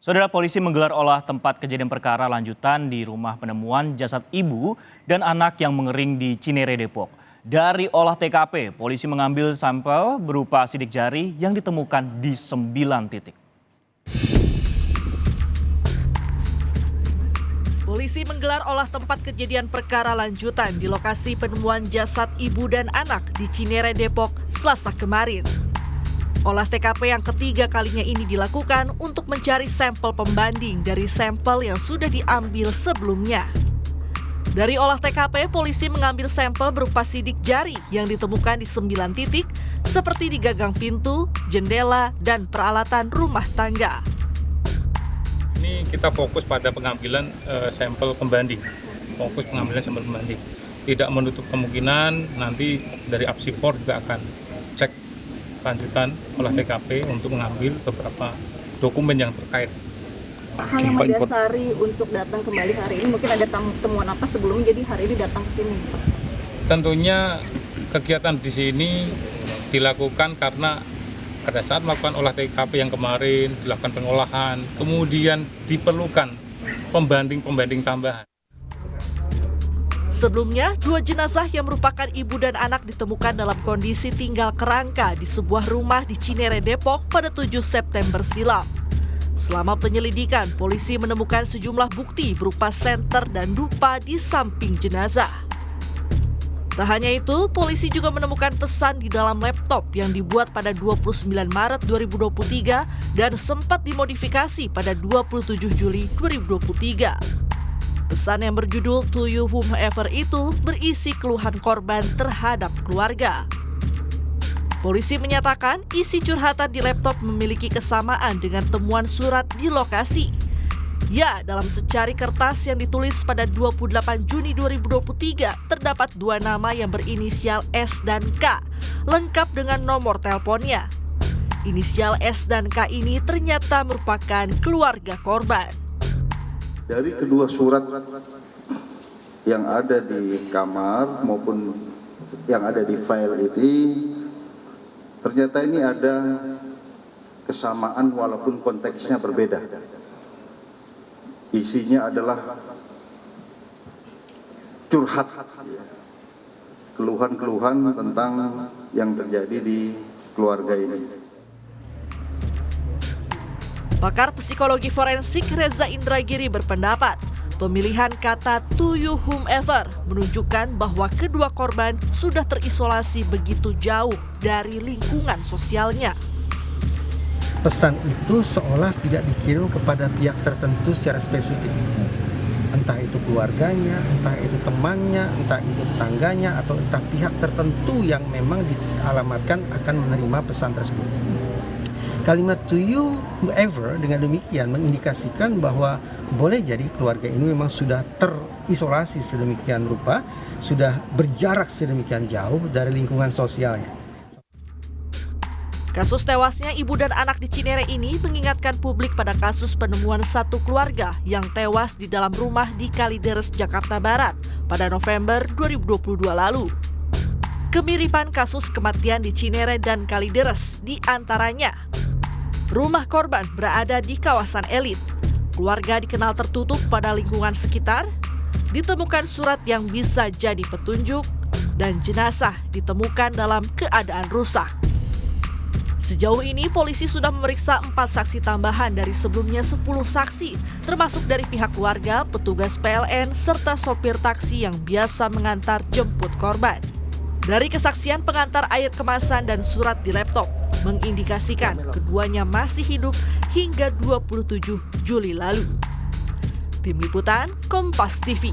Saudara, polisi menggelar olah tempat kejadian perkara lanjutan di rumah penemuan jasad ibu dan anak yang mengering di Cinere, Depok. Dari olah TKP, polisi mengambil sampel berupa sidik jari yang ditemukan di 9 titik. Polisi menggelar olah tempat kejadian perkara lanjutan di lokasi penemuan jasad ibu dan anak di Cinere, Depok, Selasa kemarin. Olah TKP yang ketiga kalinya ini dilakukan untuk mencari sampel pembanding dari sampel yang sudah diambil sebelumnya. Dari olah TKP, polisi mengambil sampel berupa sidik jari yang ditemukan di 9 titik, seperti di gagang pintu, jendela, dan peralatan rumah tangga. Ini kita fokus pada pengambilan sampel pembanding, Tidak menutup kemungkinan nanti dari Apsifor juga akan cek lanjutan olah TKP untuk mengambil beberapa dokumen yang terkait. Hanya mendasari untuk datang kembali hari ini, mungkin ada temuan apa sebelumnya jadi hari ini datang ke sini? Tentunya kegiatan di sini dilakukan karena pada saat melakukan olah TKP yang kemarin dilakukan pengolahan, kemudian diperlukan pembanding tambahan. Sebelumnya, 2 jenazah yang merupakan ibu dan anak ditemukan dalam kondisi tinggal kerangka di sebuah rumah di Cinere, Depok pada 7 September silam. Selama penyelidikan, polisi menemukan sejumlah bukti berupa senter dan dupa di samping jenazah. Tak hanya itu, polisi juga menemukan pesan di dalam laptop yang dibuat pada 29 Maret 2023 dan sempat dimodifikasi pada 27 Juli 2023. Pesan yang berjudul "To You Whomever" itu berisi keluhan korban terhadap keluarga. Polisi menyatakan isi curhatan di laptop memiliki kesamaan dengan temuan surat di lokasi. Ya, dalam secari kertas yang ditulis pada 28 Juni 2023 terdapat 2 nama yang berinisial S dan K, lengkap dengan nomor teleponnya. Inisial S dan K ini ternyata merupakan keluarga korban. Dari kedua surat yang ada di kamar maupun yang ada di file ini, ternyata ini ada kesamaan walaupun konteksnya berbeda. Isinya adalah curhat, keluhan-keluhan tentang yang terjadi di keluarga ini. Pakar psikologi forensik Reza Indragiri berpendapat, pemilihan kata "to you whomever" menunjukkan bahwa kedua korban sudah terisolasi begitu jauh dari lingkungan sosialnya. Pesan itu seolah tidak dikirim kepada pihak tertentu secara spesifik. Entah itu keluarganya, entah itu temannya, entah itu tetangganya, atau entah pihak tertentu yang memang dialamatkan akan menerima pesan tersebut. Kalimat "to you whoever" dengan demikian mengindikasikan bahwa boleh jadi keluarga ini memang sudah terisolasi sedemikian rupa, sudah berjarak sedemikian jauh dari lingkungan sosialnya. Kasus tewasnya ibu dan anak di Cinere ini mengingatkan publik pada kasus penemuan satu keluarga yang tewas di dalam rumah di Kalideres, Jakarta Barat pada November 2022 lalu. Kemiripan kasus kematian di Cinere dan Kalideres di antaranya: rumah korban berada di kawasan elit, keluarga dikenal tertutup pada lingkungan sekitar, ditemukan surat yang bisa jadi petunjuk, dan jenazah ditemukan dalam keadaan rusak. Sejauh ini polisi sudah memeriksa 4 saksi tambahan dari sebelumnya 10 saksi, termasuk dari pihak keluarga, petugas PLN, serta sopir taksi yang biasa mengantar jemput korban. Dari kesaksian pengantar air kemasan dan surat di laptop, mengindikasikan keduanya masih hidup hingga 27 Juli lalu. Tim Liputan, Kompas TV.